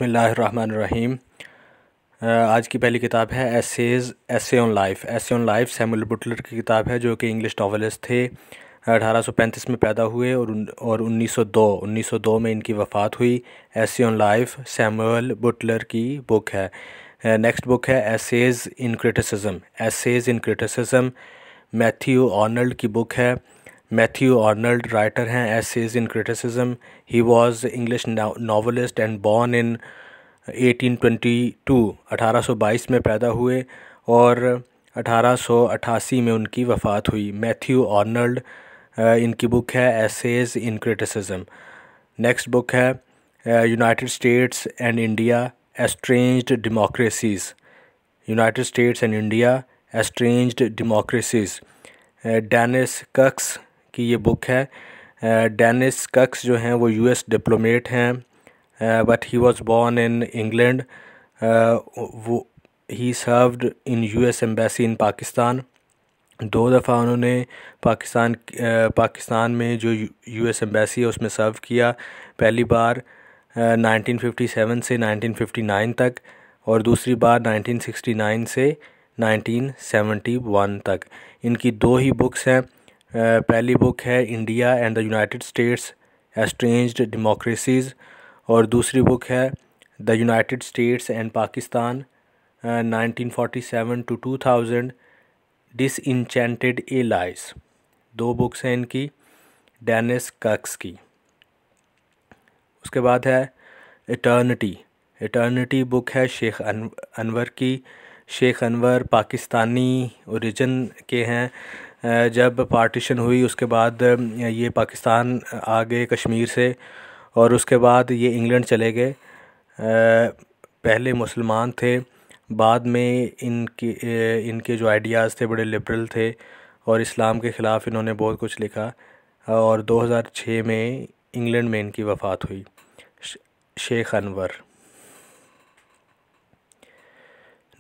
बिस्मिल्लाहिर्रहमानिर्रहीम। आज की पहली किताब है एसे ऑन लाइफ। सैमुअल बुटलर की किताब है, जो कि इंग्लिश नॉवेलिस्ट थे। 1835 में पैदा हुए और 1902 में इनकी वफ़ात हुई। Essay on life Samuel Butler की बुक है। नेक्स्ट बुक है essays in criticism. Matthew Arnold की बुक है। मैथ्यू आर्नल्ड राइटर हैं essays in criticism. He was English novelist and born in 1822 1822 में पैदा हुए और 1888 में उनकी वफ़ात हुई। मैथ्यू आर्नल्ड इनकी बुक है essays in criticism. Next book है United States and India estranged democracies. United States and India estranged democracies. Dennis Kux की ये बुक है। डेनिस कक्स जो हैं वो यूएस डिप्लोमेट हैं, but he was born in England. वो he served in US embassy in Pakistan. 2 दफ़ा उन्होंने पाकिस्तान में जो यूएस एम्बेसी है उसमें सर्व किया। पहली बार 1957 से 1959 तक और दूसरी बार 1969 से 1971 तक। इनकी 2 ही बुक्स हैं। पहली बुक है India and the United States estranged democracies और दूसरी बुक है the United States and Pakistan 1947 to 2000 disenchanted allies. 2 books हैं इनकी डेनिस कक्स की। उसके बाद है इटर्निटी बुक है शेख अनवर की। शेख अनवर पाकिस्तानी ओरिजिन के हैं। जब पार्टीशन हुई उसके बाद ये पाकिस्तान आ गए कश्मीर से और उसके बाद ये इंग्लैंड चले गए। पहले मुसलमान थे, बाद में इनके जो आइडियाज़ थे बड़े लिबरल थे और इस्लाम के ख़िलाफ़ इन्होंने बहुत कुछ लिखा और 2006 में इंग्लैंड में इनकी वफ़ात हुई। शेख अनवर।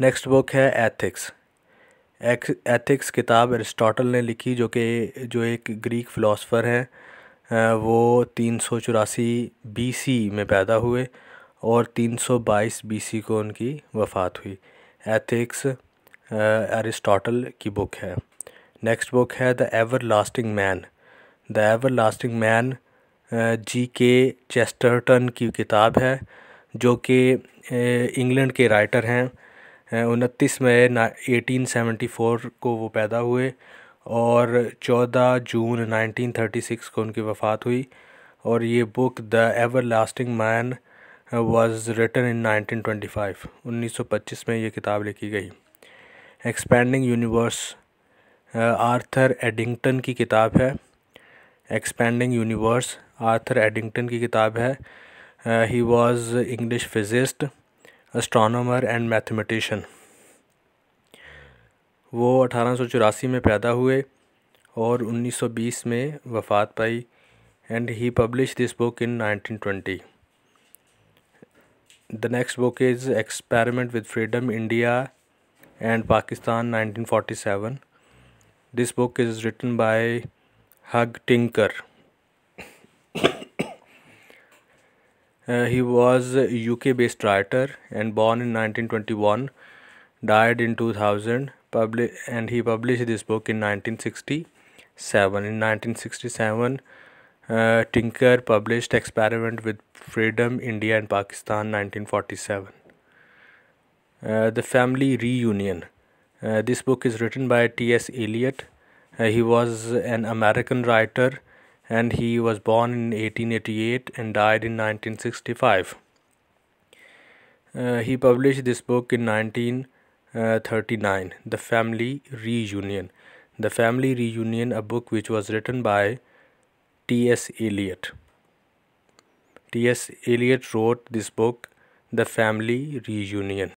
नेक्स्ट बुक है एथिक्स किताब एरिस्टोटल ने लिखी, जो एक ग्रीक फ़िलासफ़र हैं। वो 384 बीसी में पैदा हुए और 322 बीसी को उनकी वफ़ात हुई। एथिक्स एरिस्टोटल की बुक है। नेक्स्ट बुक है the everlasting man. GK. Chesterton की किताब है, जो कि इंग्लैंड के राइटर हैं। 29 मई 1874 को वो पैदा हुए और 14 जून 1936 को उनकी वफ़ात हुई और ये book the everlasting man was written in 1925 में ये किताब लिखी गई। एक्सपैंडिंग यूनिवर्स आर्थर एडिंगटन की किताब है। एक्सपैंडिंग यूनिवर्स आर्थर एडिंगटन की किताब है। He was English physicist, astronomer and mathematician. वो 1884 में पैदा हुए और 1920 में वफ़ात पाई and he publish this book in 1920। The next book is experiment with freedom India and Pakistan 1947। This book is written by Hugh Tinker. He was a UK-based writer and born in 1921, died in 2000, and he published this book in 1967. In 1967, Tinker published Experiment with Freedom, India and Pakistan, 1947. The Family Reunion. This book is written by T.S. Eliot. He was an American writer and he was born in 1888 and died in 1965. He published this book in 1939, The Family Reunion. The Family Reunion, a book which was written by T.S. Eliot. T.S. Eliot wrote this book, The Family Reunion.